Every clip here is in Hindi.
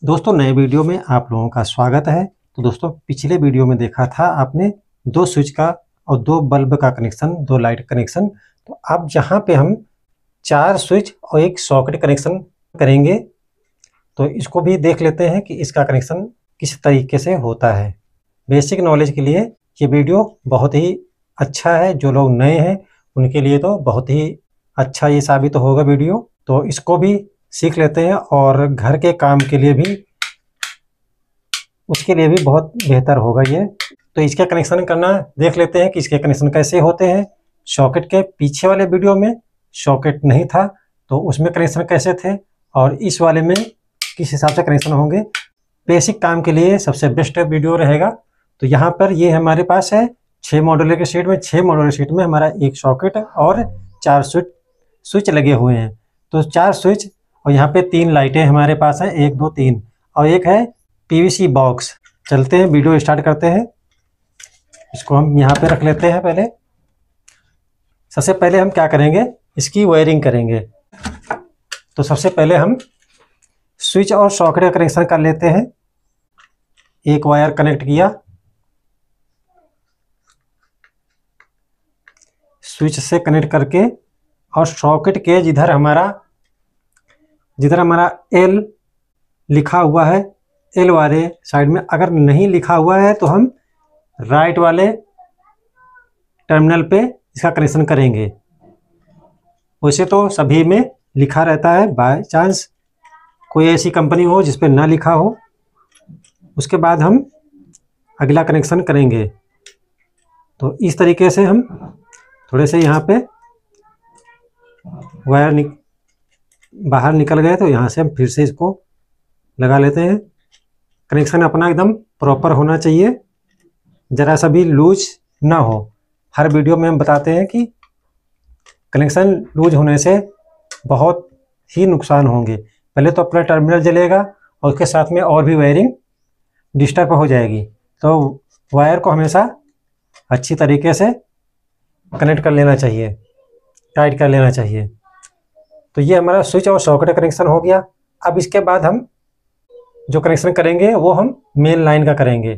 दोस्तों नए वीडियो में आप लोगों का स्वागत है। तो दोस्तों पिछले वीडियो में देखा था आपने दो स्विच का और दो बल्ब का कनेक्शन, दो लाइट कनेक्शन। तो अब जहां पे हम 4 स्विच और एक सॉकेट कनेक्शन करेंगे तो इसको भी देख लेते हैं कि इसका कनेक्शन किस तरीके से होता है। बेसिक नॉलेज के लिए ये वीडियो बहुत ही अच्छा है। जो लोग नए हैं उनके लिए तो बहुत ही अच्छा ये साबित होगा वीडियो। तो इसको भी सीख लेते हैं और घर के काम के लिए भी उसके लिए भी बहुत बेहतर होगा ये। तो इसका कनेक्शन करना देख लेते हैं कि इसके कनेक्शन कैसे होते हैं। सॉकेट के पीछे वाले वीडियो में सॉकेट नहीं था तो उसमें कनेक्शन कैसे थे और इस वाले में किस हिसाब से कनेक्शन होंगे। बेसिक काम के लिए सबसे बेस्ट वीडियो रहेगा। तो यहाँ पर ये हमारे पास है 6 मॉड्यूलर के शीट में। 6 मॉड्यूलर शीट में हमारा एक सॉकेट और 4 स्विच लगे हुए हैं। तो 4 स्विच और यहाँ पे 3 लाइटें हमारे पास हैं, 1 2 3, और एक है पीवीसी बॉक्स। चलते हैं वीडियो स्टार्ट करते हैं। इसको हम यहाँ पे रख लेते हैं। पहले सबसे पहले हम क्या करेंगे, इसकी वायरिंग करेंगे। तो सबसे पहले हम स्विच और सॉकेट का कनेक्शन कर लेते हैं। एक वायर कनेक्ट किया, स्विच से कनेक्ट करके, और सॉकेट के जिधर हमारा एल लिखा हुआ है, एल वाले साइड में अगर नहीं लिखा हुआ है तो हम राइट वाले टर्मिनल पे इसका कनेक्शन करेंगे। वैसे तो सभी में लिखा रहता है, बाय चांस कोई ऐसी कंपनी हो जिस पे ना लिखा हो। उसके बाद हम अगला कनेक्शन करेंगे। तो इस तरीके से हम थोड़े से यहाँ पे वायर बाहर निकल गए तो यहाँ से हम फिर से इसको लगा लेते हैं। कनेक्शन अपना एकदम प्रॉपर होना चाहिए, ज़रा सा भी लूज ना हो। हर वीडियो में हम बताते हैं कि कनेक्शन लूज होने से बहुत ही नुकसान होंगे। पहले तो अपना टर्मिनल जलेगा और उसके साथ में और भी वायरिंग डिस्टर्ब हो जाएगी। तो वायर को हमेशा अच्छी तरीके से कनेक्ट कर लेना चाहिए, टाइट कर लेना चाहिए। तो ये हमारा स्विच और सॉकेट का कनेक्शन हो गया। अब इसके बाद हम जो कनेक्शन करेंगे वो हम मेन लाइन का करेंगे।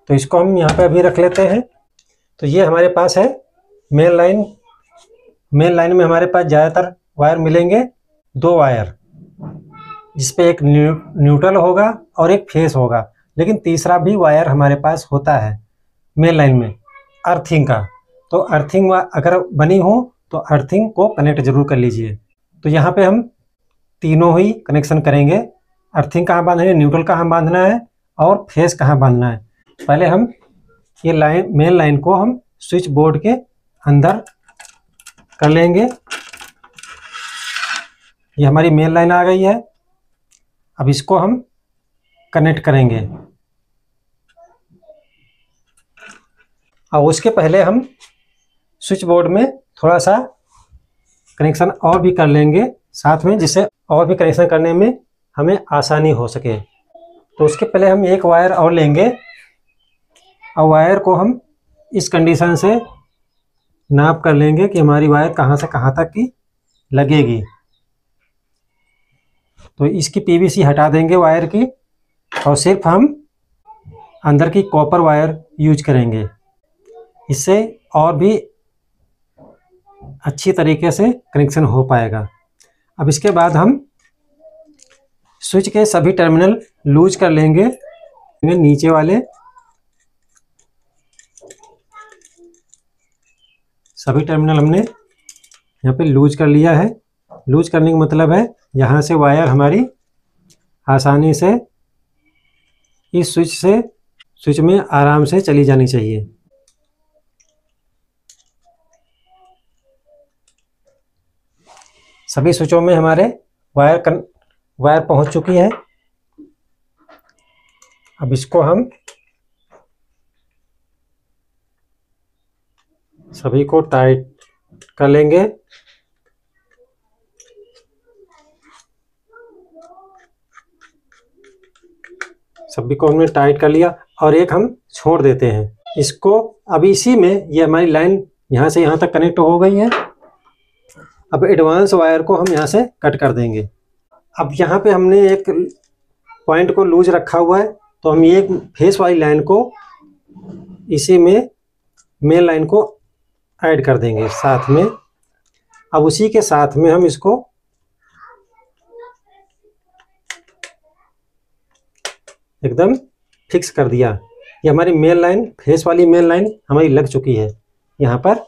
तो इसको हम यहाँ पे अभी रख लेते हैं। तो ये हमारे पास है मेन लाइन। मेन लाइन में हमारे पास ज़्यादातर वायर मिलेंगे, 2 वायर, जिसपे एक न्यूट्रल होगा और एक फेस होगा। लेकिन तीसरा भी वायर हमारे पास होता है मेन लाइन में, अर्थिंग का। तो अर्थिंग अगर बनी हो तो अर्थिंग को कनेक्ट जरूर कर लीजिए। तो यहाँ पे हम तीनों ही कनेक्शन करेंगे। अर्थिंग कहाँ बांधना है, न्यूट्रल कहाँ बांधना है और फेस कहाँ बांधना है। पहले हम ये मेन लाइन को हम स्विच बोर्ड के अंदर कर लेंगे। ये हमारी मेन लाइन आ गई है। अब इसको हम कनेक्ट करेंगे। और उसके पहले हम स्विच बोर्ड में थोड़ा सा कनेक्शन और भी कर लेंगे साथ में, जिससे और भी कनेक्शन करने में हमें आसानी हो सके। तो उसके पहले हम एक वायर और लेंगे और वायर को हम इस कंडीशन से नाप कर लेंगे कि हमारी वायर कहाँ से कहाँ तक की लगेगी। तो इसकी पीवीसी हटा देंगे वायर की और सिर्फ हम अंदर की कॉपर वायर यूज करेंगे। इससे और भी अच्छी तरीके से कनेक्शन हो पाएगा। अब इसके बाद हम स्विच के सभी टर्मिनल लूज कर लेंगे। नीचे वाले सभी टर्मिनल हमने यहाँ पे लूज कर लिया है। लूज करने का मतलब है यहाँ से वायर हमारी आसानी से इस स्विच में आराम से चली जानी चाहिए। सभी स्विचों में हमारे वायर पहुंच चुकी है। अब इसको हम सभी को टाइट कर लेंगे। सभी को हमने टाइट कर लिया और एक हम छोड़ देते हैं इसको। अब इसी में ये हमारी लाइन यहाँ से यहाँ तक कनेक्ट हो गई है। अब एडवांस वायर को हम यहाँ से कट कर देंगे। अब यहाँ पे हमने एक पॉइंट को लूज रखा हुआ है, तो हम ये फेस वाली लाइन को इसी में मेन लाइन को ऐड कर देंगे साथ में। अब उसी के साथ में हम इसको एकदम फिक्स कर दिया। ये हमारी मेन लाइन, फेस वाली मेन लाइन हमारी लग चुकी है यहाँ पर।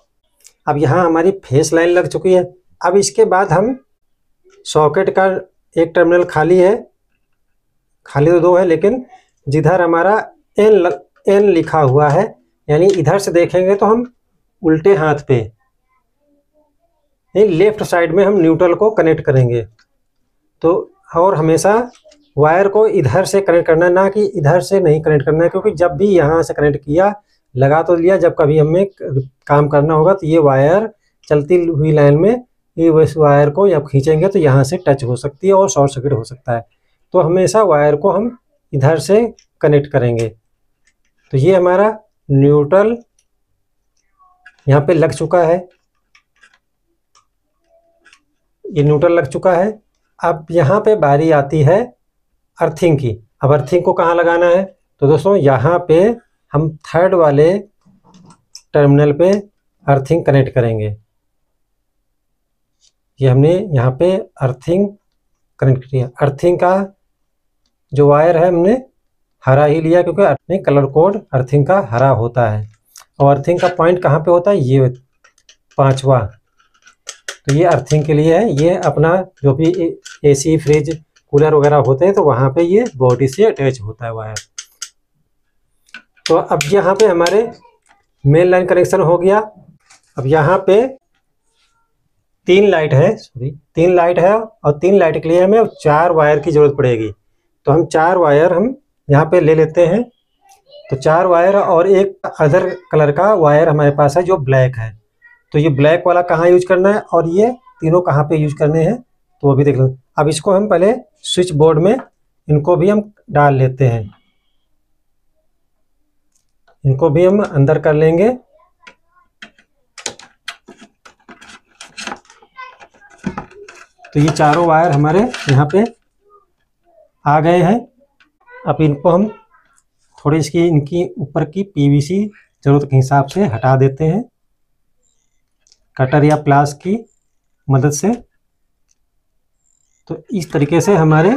अब यहाँ हमारी फेस लाइन लग चुकी है। अब इसके बाद हम सॉकेट का एक टर्मिनल खाली है, खाली तो दो है, लेकिन जिधर हमारा एन लिखा हुआ है, यानी इधर से देखेंगे तो हम उल्टे हाथ पे लेफ्ट साइड में हम न्यूट्रल को कनेक्ट करेंगे। तो और हमेशा वायर को इधर से कनेक्ट करना है, ना कि इधर से नहीं कनेक्ट करना है, क्योंकि जब भी यहाँ से कनेक्ट किया, लगा तो लिया, जब कभी हमें काम करना होगा तो ये वायर चलती हुई लाइन में ये इस वायर को जब खींचेंगे तो यहाँ से टच हो सकती है और शॉर्ट सर्किट हो सकता है। तो हमेशा वायर को हम इधर से कनेक्ट करेंगे। तो ये हमारा न्यूट्रल यहाँ पे लग चुका है, ये न्यूट्रल लग चुका है। अब यहाँ पे बारी आती है अर्थिंग की। अब अर्थिंग को कहाँ लगाना है? तो दोस्तों यहाँ पे हम थर्ड वाले टर्मिनल पे अर्थिंग कनेक्ट करेंगे। ये हमने यहाँ पे अर्थिंग कनेक्ट किया। अर्थिंग का जो वायर है हमने हरा ही लिया, क्योंकि अपने कलर कोड अर्थिंग का हरा होता है। और अर्थिंग का पॉइंट कहाँ पे होता है? ये 5वां। तो ये अर्थिंग के लिए है। ये अपना जो भी एसी, फ्रिज, कूलर वगैरह होते हैं तो वहाँ पे ये बॉडी से अटैच होता है वायर। तो अब यहाँ पे हमारे मेन लाइन कनेक्शन हो गया। अब यहाँ पे 3 लाइट है, 3 लाइट है, और 3 लाइट के लिए हमें 4 वायर की जरूरत पड़ेगी। तो हम 4 वायर हम यहाँ पे ले लेते हैं। तो 4 वायर और एक अदर कलर का वायर हमारे पास है जो ब्लैक है। तो ये ब्लैक वाला कहाँ यूज करना है और ये तीनों कहाँ पे यूज करने हैं तो वो भी देख लो। अब इसको हम पहले स्विच बोर्ड में इनको भी हम डाल लेते हैं, इनको भी हम अंदर कर लेंगे। तो ये चारों वायर हमारे यहाँ पे आ गए हैं। अब इनको हम थोड़ी इसकी इनकी ऊपर की पीवीसी जरूरत के हिसाब से हटा देते हैं कटर या प्लास की मदद से। तो इस तरीके से हमारे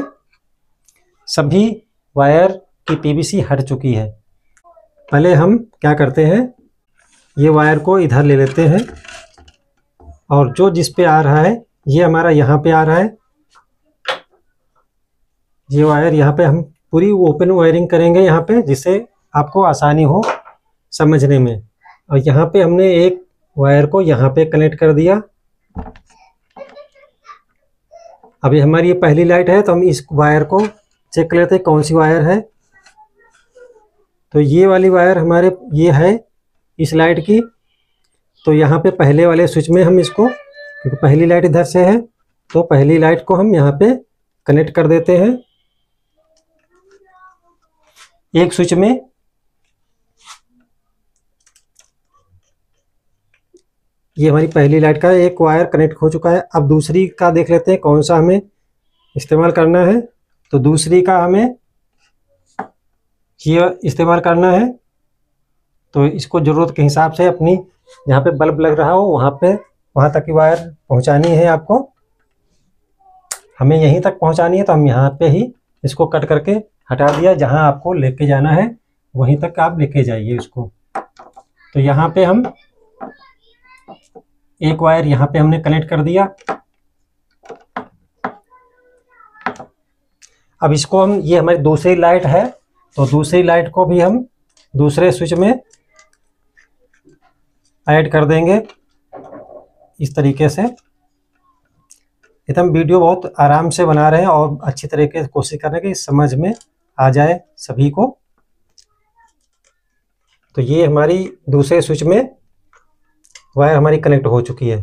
सभी वायर की पीवीसी हट चुकी है। पहले हम क्या करते हैं, ये वायर को इधर ले लेते हैं और जो जिस पे आ रहा है ये हमारा यहाँ पे आ रहा है। ये वायर यहाँ पे हम पूरी ओपन वायरिंग करेंगे यहाँ पे, जिससे आपको आसानी हो समझने में। और यहाँ पे हमने एक वायर को यहाँ पे कनेक्ट कर दिया। अभी हमारी ये पहली लाइट है, तो हम इस वायर को चेक कर लेते हैं कौन सी वायर है। तो ये वाली वायर हमारे ये है इस लाइट की। तो यहाँ पे पहले वाले स्विच में हम इसको, क्योंकि पहली लाइट इधर से है, तो पहली लाइट को हम यहाँ पे कनेक्ट कर देते हैं एक स्विच में। ये हमारी पहली लाइट का एक वायर कनेक्ट हो चुका है। अब दूसरी का देख लेते हैं कौन सा हमें इस्तेमाल करना है। तो दूसरी का हमें ये इस्तेमाल करना है। तो इसको ज़रूरत के हिसाब से अपनी जहाँ पे बल्ब लग रहा हो वहाँ तक की वायर पहुँचानी है आपको। हमें यहीं तक पहुँचानी है, तो हम यहाँ पे ही इसको कट करके हटा दिया। जहाँ आपको लेके जाना है वहीं तक आप लेके जाइए इसको। तो यहाँ पे हम एक वायर यहाँ पे हमने कनेक्ट कर दिया। अब इसको हम, ये हमारी दूसरी लाइट है, तो दूसरी लाइट को भी हम दूसरे स्विच में ऐड कर देंगे इस तरीके से। एकदम वीडियो बहुत आराम से बना रहे हैं और अच्छी तरीके से कोशिश कर रहे हैं कि समझ में आ जाए सभी को। तो ये हमारी दूसरे स्विच में वायर हमारी कनेक्ट हो चुकी है,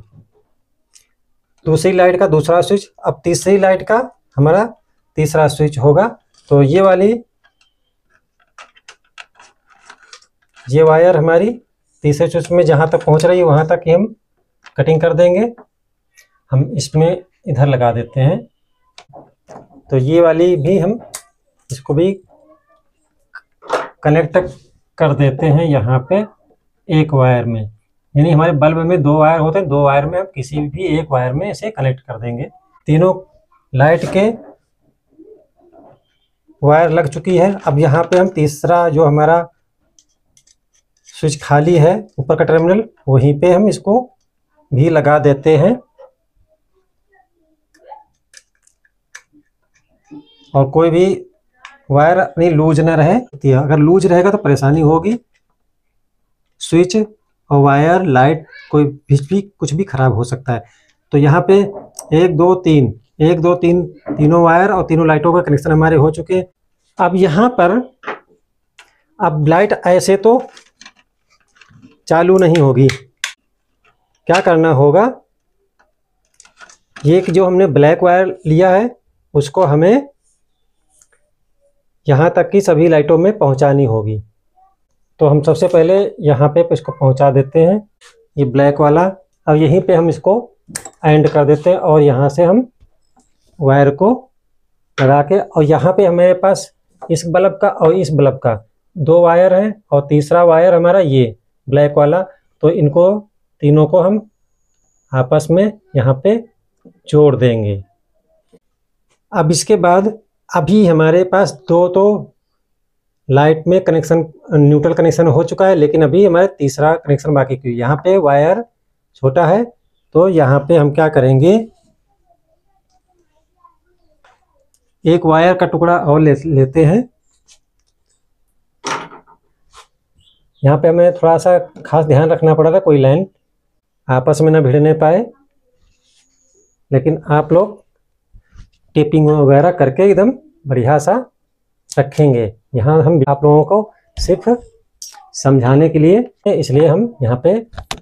दूसरी लाइट का दूसरा स्विच। अब तीसरी लाइट का हमारा तीसरा स्विच होगा। तो ये वाली ये वायर हमारी तीसरे स्विच में जहाँ तक पहुँच रही है वहाँ तक ही हम कटिंग कर देंगे। हम इसमें इधर लगा देते हैं। तो ये वाली भी हम इसको भी कनेक्ट कर देते हैं यहाँ पे एक वायर में। यानी हमारे बल्ब में 2 वायर होते हैं, 2 वायर में हम किसी भी एक वायर में इसे कनेक्ट कर देंगे। तीनों लाइट के वायर लग चुकी है। अब यहाँ पे हम तीसरा जो हमारा स्विच खाली है ऊपर का टर्मिनल, वहीं पे हम इसको भी लगा देते हैं। और कोई भी वायर अपनी लूज ना रहे, अगर लूज रहेगा तो परेशानी होगी। स्विच और वायर लाइट कोई भी कुछ भी खराब हो सकता है। तो यहाँ पे 1 2 3 1 2 3 तीनों वायर और तीनों लाइटों का कनेक्शन हमारे हो चुके हैं। अब यहाँ पर अब लाइट ऐसे तो चालू नहीं होगी। क्या करना होगा, ये जो हमने ब्लैक वायर लिया है उसको हमें यहाँ तक की सभी लाइटों में पहुँचानी होगी। तो हम सबसे पहले यहाँ पे इसको पहुँचा देते हैं, ये ब्लैक वाला। अब यहीं पे हम इसको एंड कर देते हैं और यहाँ से हम वायर को लगा के, और यहाँ पे हमारे पास इस बल्ब का और इस बल्ब का 2 वायर हैं और तीसरा वायर हमारा ये ब्लैक वाला। तो इनको तीनों को हम आपस में यहाँ पे जोड़ देंगे। अब इसके बाद अभी हमारे पास 2 तो लाइट में कनेक्शन न्यूट्रल कनेक्शन हो चुका है, लेकिन अभी हमारे तीसरा कनेक्शन बाकी क्यों। यहाँ पे वायर छोटा है तो यहाँ पे हम क्या करेंगे, एक वायर का टुकड़ा और लेते हैं। यहाँ पे हमें थोड़ा सा खास ध्यान रखना पड़ा था कोई लाइन आपस में ना भिड़ने पाए, लेकिन आप लोग टेपिंग वगैरह करके एकदम बढ़िया सा रखेंगे। यहाँ हम आप लोगों को सिर्फ समझाने के लिए, इसलिए हम यहाँ पे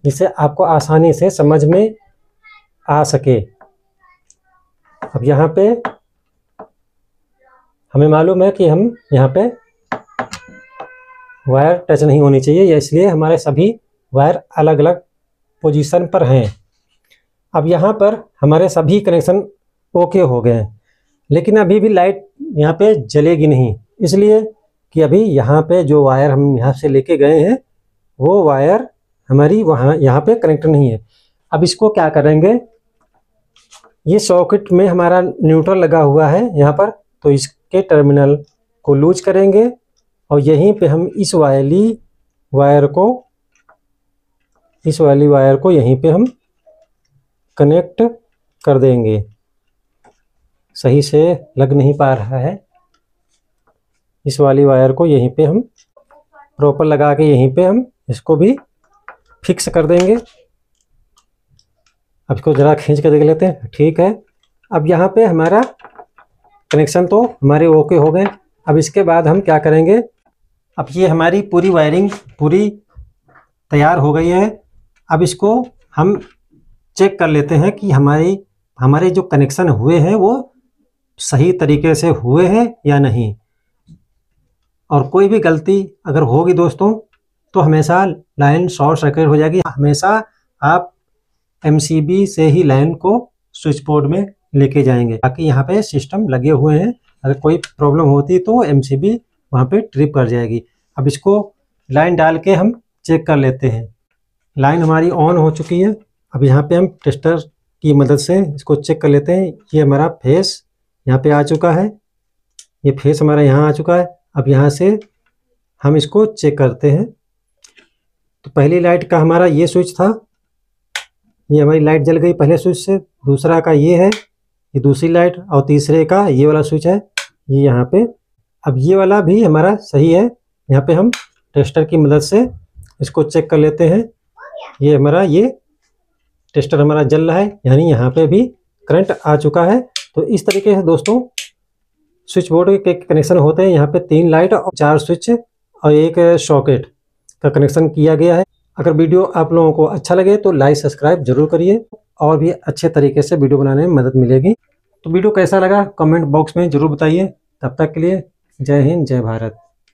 जिससे आपको आसानी से समझ में आ सके। अब यहाँ पे हमें मालूम है कि हम यहाँ पे वायर टच नहीं होनी चाहिए, इसलिए हमारे सभी वायर अलग अलग पोजीशन पर हैं। अब यहाँ पर हमारे सभी कनेक्शन ओके हो गए हैं, लेकिन अभी भी लाइट यहाँ पे जलेगी नहीं, इसलिए कि अभी यहाँ पे जो वायर हम यहाँ से लेके गए हैं वो वायर हमारी वहाँ यहाँ पे कनेक्ट नहीं है। अब इसको क्या करेंगे, ये सॉकेट में हमारा न्यूट्रल लगा हुआ है यहाँ पर, तो इसके टर्मिनल को लूज करेंगे और यहीं पे हम इस वाली वायर को यहीं पे हम कनेक्ट कर देंगे। सही से लग नहीं पा रहा है, इस वाली वायर को यहीं पे हम प्रॉपर लगा के यहीं पे हम इसको भी फिक्स कर देंगे। अब इसको ज़रा खींच के देख लेते हैं, ठीक है। अब यहाँ पे हमारा कनेक्शन तो हमारे ओके हो गए। अब इसके बाद हम क्या करेंगे, अब ये हमारी पूरी वायरिंग पूरी तैयार हो गई है। अब इसको हम चेक कर लेते हैं कि हमारे जो कनेक्शन हुए हैं वो सही तरीके से हुए हैं या नहीं। और कोई भी गलती अगर होगी दोस्तों तो हमेशा लाइन शॉर्ट सर्किट हो जाएगी। हमेशा आप MCB से ही लाइन को स्विच बोर्ड में लेके जाएंगे, ताकि यहाँ पे सिस्टम लगे हुए हैं, अगर कोई प्रॉब्लम होती तो MCB वहाँ पे ट्रिप कर जाएगी। अब इसको लाइन डाल के हम चेक कर लेते हैं। लाइन हमारी ऑन हो चुकी है। अब यहाँ पे हम टेस्टर की मदद से इसको चेक कर लेते हैं। ये हमारा फेस यहाँ पे आ चुका है, ये फेस हमारा यहाँ आ चुका है। अब यहाँ से हम इसको चेक करते हैं। तो पहली लाइट का हमारा ये स्विच था, ये हमारी लाइट जल गई पहले स्विच से। दूसरा का ये है, ये दूसरी लाइट, और तीसरे का ये वाला स्विच है, ये यहाँ पे। अब ये वाला भी हमारा सही है। यहाँ पे हम टेस्टर की मदद से इसको चेक कर लेते हैं। ये हमारा ये टेस्टर हमारा जल रहा है, यानी यहाँ पे भी करंट आ चुका है। तो इस तरीके से दोस्तों स्विच बोर्ड के कनेक्शन होते हैं। यहाँ पे 3 लाइट और 4 स्विच और एक सॉकेट का कनेक्शन किया गया है। अगर वीडियो आप लोगों को अच्छा लगे तो लाइक सब्सक्राइब जरूर करिए, और भी अच्छे तरीके से वीडियो बनाने में मदद मिलेगी। तो वीडियो कैसा लगा कमेंट बॉक्स में ज़रूर बताइए। तब तक के लिए जय हिंद, जय भारत।